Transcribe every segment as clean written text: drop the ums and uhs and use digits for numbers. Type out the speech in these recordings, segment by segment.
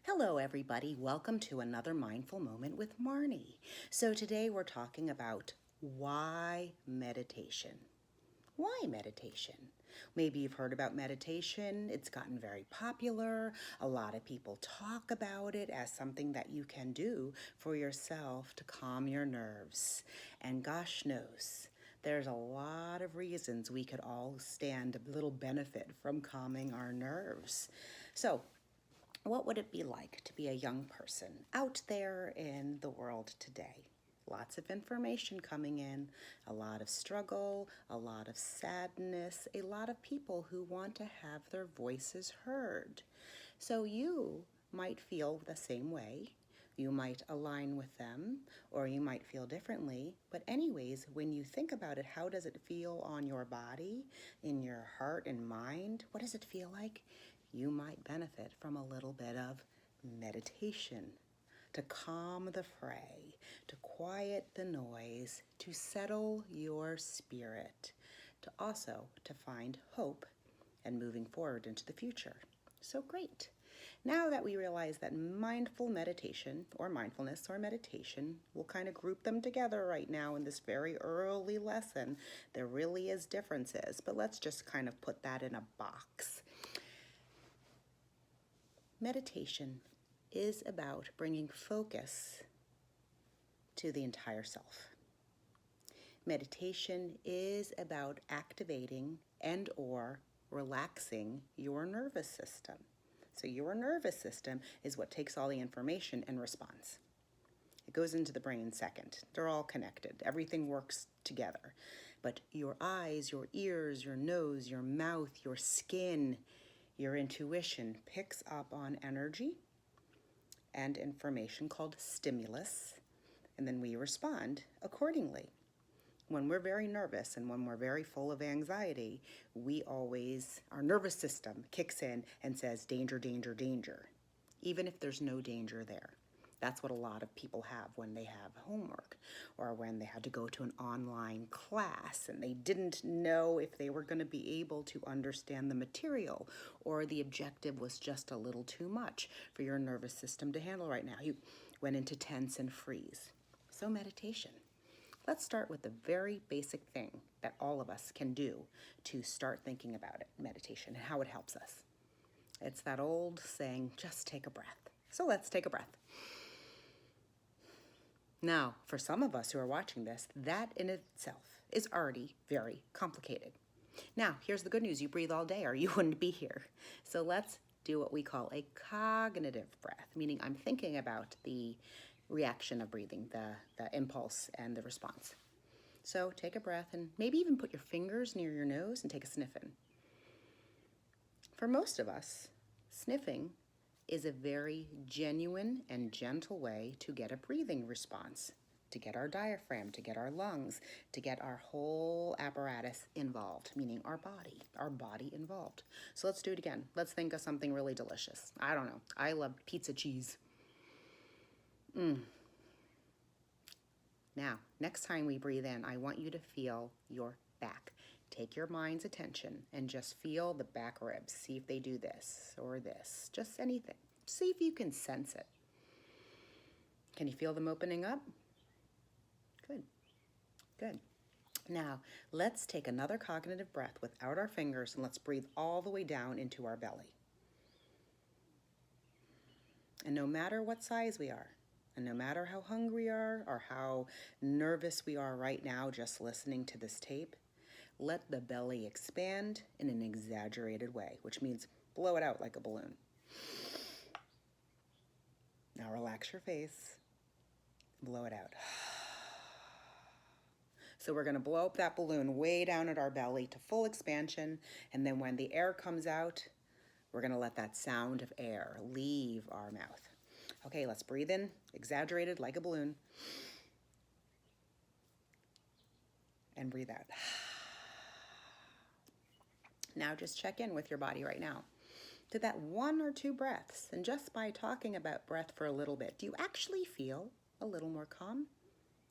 Hello, everybody. Welcome to another Mindful Moment with Marni. So today we're talking about why meditation. Why meditation? Maybe you've heard about meditation. It's gotten very popular. A lot of people talk about it as something that you can do for yourself to calm your nerves. And gosh knows, there's a lot of reasons we could all stand a little benefit from calming our nerves. So, what would it be like to be a young person out there in the world today? Lots of information coming in, a lot of struggle, a lot of sadness, a lot of people who want to have their voices heard. So you might feel the same way. You might align with them, or you might feel differently. But anyways, when you think about it, how does it feel on your body, in your heart and mind? What does it feel like? You might benefit from a little bit of meditation to calm the fray, to quiet the noise, to settle your spirit, to also to find hope and moving forward into the future. So great. Now that we realize that mindful meditation or mindfulness or meditation, we'll kind of group them together right now in this very early lesson. There really is differences, but let's just kind of put that in a box. Meditation is about bringing focus to the entire self. Meditation is about activating and or relaxing your nervous system. So your nervous system is what takes all the information and responds. It goes into the brain second. They're all connected. Everything works together. But your eyes, your ears, your nose, your mouth, your skin, your intuition picks up on energy and information called stimulus, and then we respond accordingly. When we're very nervous and when we're very full of anxiety, our nervous system kicks in and says, danger, danger, danger, even if there's no danger there. That's what a lot of people have when they have homework or when they had to go to an online class and they didn't know if they were going to be able to understand the material, or the objective was just a little too much for your nervous system to handle right now. You went into tense and freeze. So meditation. Let's start with the very basic thing that all of us can do to start thinking about it, meditation, and how it helps us. It's that old saying, just take a breath. So let's take a breath. Now, for some of us who are watching this, that in itself is already very complicated. Now, here's the good news. You breathe all day or you wouldn't be here. So let's do what we call a cognitive breath, meaning I'm thinking about the reaction of breathing, the impulse and the response. So take a breath and maybe even put your fingers near your nose and take a sniff in. For most of us, sniffing is a very genuine and gentle way to get a breathing response, to get our diaphragm, to get our lungs, to get our whole apparatus involved, meaning our body involved. So let's do it again. Let's think of something really delicious. I don't know. I love pizza cheese. Now, next time we breathe in, I want you to feel your back. Take your mind's attention and just feel the back ribs. See if they do this or this, just anything. See if you can sense it. Can you feel them opening up? Good, good. Now, let's take another cognitive breath without our fingers and let's breathe all the way down into our belly. And no matter what size we are, and no matter how hungry we are or how nervous we are right now just listening to this tape, let the belly expand in an exaggerated way, which means blow it out like a balloon. Now relax your face, blow it out. So we're going to blow up that balloon way down at our belly to full expansion, and then when the air comes out, we're going to let that sound of air leave our mouth. Okay, let's breathe in, exaggerated like a balloon, and breathe out. Now just check in with your body right now. Did that 1 or 2 breaths, and just by talking about breath for a little bit, do you actually feel a little more calm?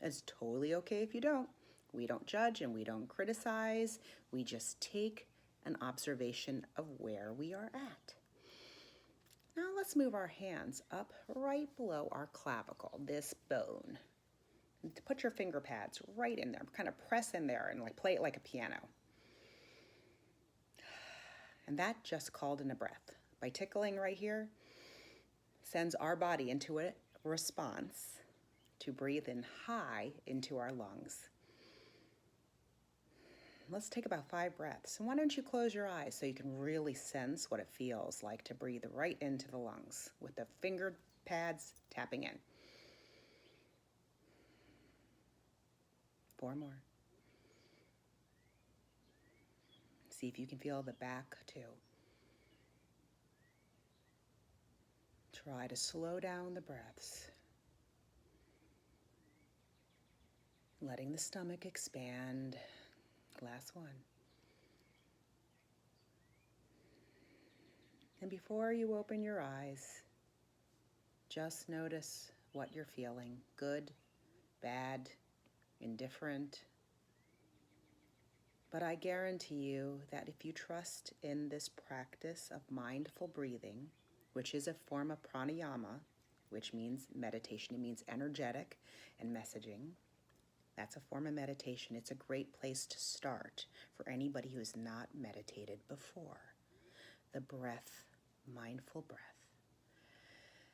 It's totally okay if you don't. We don't judge and we don't criticize. We just take an observation of where we are at. Now let's move our hands up right below our clavicle, this bone. And put your finger pads right in there, kind of press in there and like play it like a piano. And that just called in a breath. By tickling right here, sends our body into a response to breathe in high into our lungs. Let's take about 5 breaths. And why don't you close your eyes so you can really sense what it feels like to breathe right into the lungs with the finger pads tapping in. 4 more. See if you can feel the back too. Try to slow down the breaths. Letting the stomach expand. Last one. And before you open your eyes, just notice what you're feeling. Good, bad, indifferent. But I guarantee you that if you trust in this practice of mindful breathing, which is a form of pranayama, which means meditation, it means energetic and messaging. That's a form of meditation. It's a great place to start for anybody who has not meditated before. The breath, mindful breath.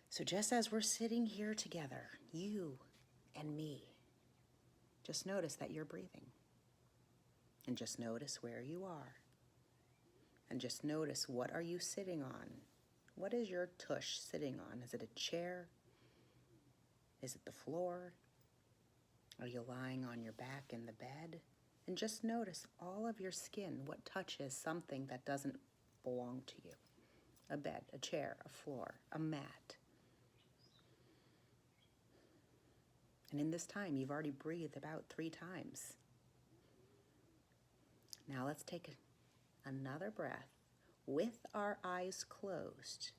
So just as we're sitting here together, you and me, just notice that you're breathing. And just notice where you are. And just notice, what are you sitting on? What is your tush sitting on? Is it a chair? Is it the floor? Are you lying on your back in the bed? And just notice all of your skin, what touches something that doesn't belong to you. A bed, a chair, a floor, a mat. And in this time, you've already breathed about 3 times. Now let's take another breath with our eyes closed.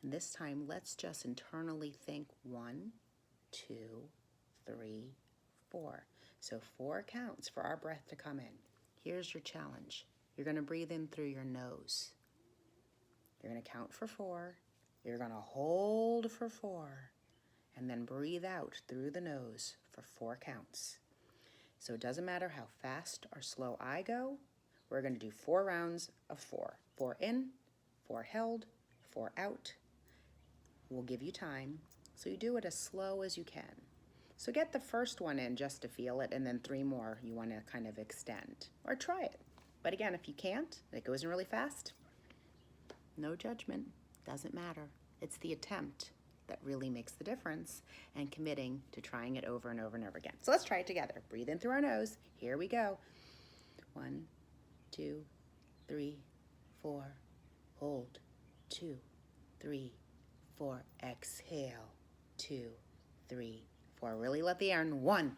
And this time, let's just internally think 1, 2, 3, 4. So 4 counts for our breath to come in. Here's your challenge. You're going to breathe in through your nose. You're going to count for 4. You're going to hold for 4. And then breathe out through the nose for 4 counts. So it doesn't matter how fast or slow I go. We're going to do 4 rounds of 4. 4 in, 4 held, 4 out. We'll give you time. So you do it as slow as you can. So get the first one in just to feel it, and then 3 more you want to kind of extend. Or try it. But again, if you can't, it goes in really fast, no judgment, doesn't matter. It's the attempt that really makes the difference, and committing to trying it over and over and over again. So let's try it together. Breathe in through our nose. Here we go. 1, 2, 3, 4. Hold. 2, 3, 4. Exhale. 2, 3, 4. Really let the air in. 1,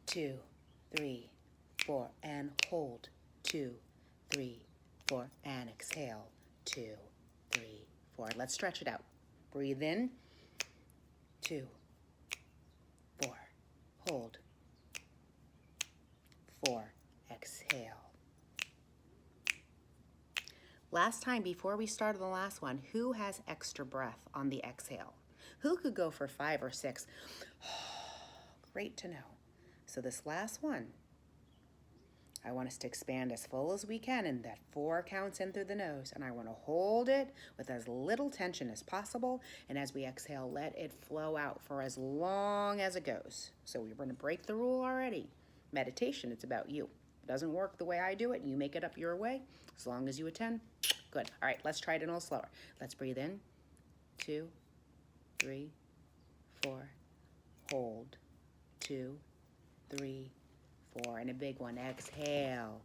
2, 3, 4. And hold. 2, 3, 4. And exhale. 2, 3, 4. Let's stretch it out. Breathe in. 2, 4. Hold. 4. Exhale. Last time, before we started the last one, who has extra breath on the exhale? Who could go for 5 or 6? Great to know. So this last one, I want us to expand as full as we can, and that 4 counts in through the nose. And I want to hold it with as little tension as possible. And as we exhale, let it flow out for as long as it goes. So we're going to break the rule already. Meditation, it's about you. If it doesn't work the way I do it, you make it up your way. As long as you attend, good. All right, let's try it a little slower. Let's breathe in. 2, 3, 4. Hold. 2, 3, 4. And a big one. Exhale.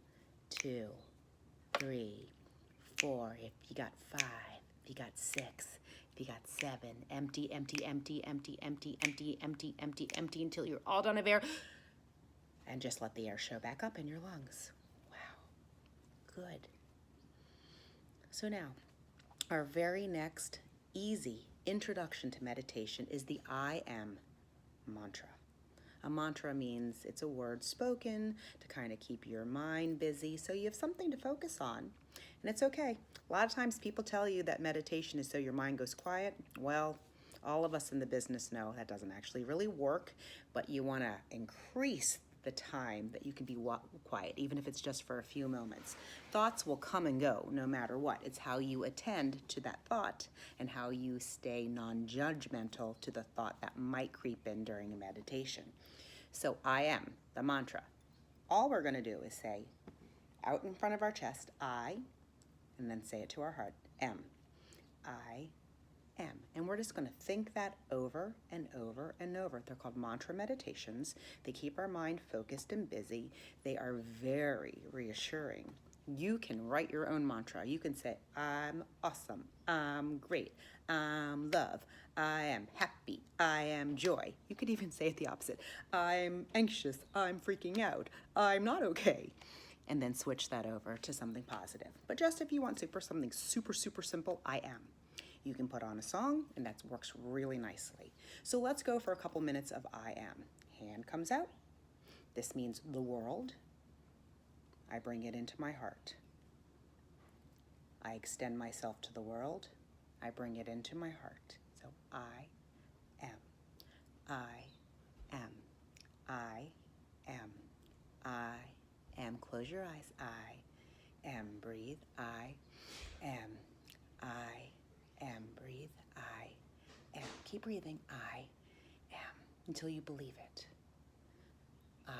2, 3, 4. If you got 5, if you got 6, if you got 7. Empty, empty, empty, empty, empty, empty, empty, empty, empty until you're all done of air. And just let the air show back up in your lungs. Wow. Good. So now, our very next easy introduction to meditation is the I am mantra. A mantra means it's a word spoken to kind of keep your mind busy so you have something to focus on. And it's okay. A lot of times people tell you that meditation is so your mind goes quiet. Well, all of us in the business know that doesn't actually really work, but you want to increase the time that you can be quiet, even if it's just for a few moments. Thoughts will come and go no matter what. It's how you attend to that thought and how you stay non-judgmental to the thought that might creep in during a meditation. So I am, the mantra. All we're going to do is say out in front of our chest, I, and then say it to our heart, am. I am. And we're just going to think that over and over and over. They're called mantra meditations. They keep our mind focused and busy. They are very reassuring. You can write your own mantra. You can say, I'm awesome, I'm great, I'm love, I am happy, I am joy. You could even say it the opposite. I'm anxious, I'm freaking out, I'm not okay. And then switch that over to something positive. But just if you want something super, super simple, I am. You can put on a song, and that works really nicely. So let's go for a couple minutes of I am. Hand comes out. This means the world. I bring it into my heart. I extend myself to the world. I bring it into my heart. So I am. I am. I am. I am. Close your eyes. I am. Breathe. I am. I am. Breathe. I am. Keep breathing. I am until you believe it. I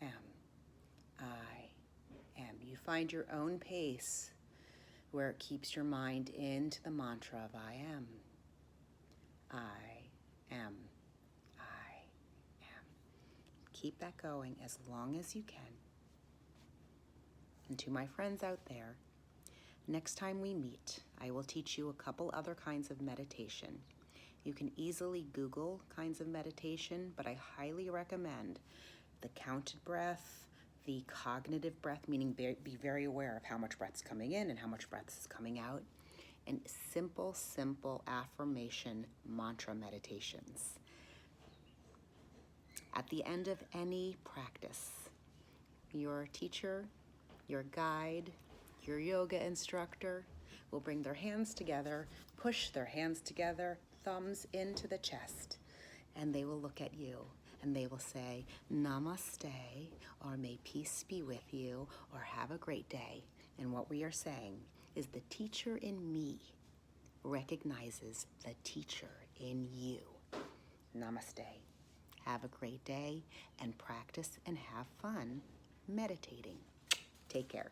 am. I am. You find your own pace where it keeps your mind into the mantra of I am. I am. I am. Keep that going as long as you can. And to my friends out there, next time we meet, I will teach you a couple other kinds of meditation. You can easily Google kinds of meditation, but I highly recommend the counted breath, the cognitive breath, meaning be very aware of how much breath's coming in and how much breath is coming out, and simple affirmation mantra meditations. At the end of any practice, your teacher, your guide, your yoga instructor will bring their hands together, push their hands together, thumbs into the chest, and they will look at you and they will say, Namaste, or may peace be with you, or have a great day. And what we are saying is the teacher in me recognizes the teacher in you. Namaste. Have a great day and practice and have fun meditating. Take care.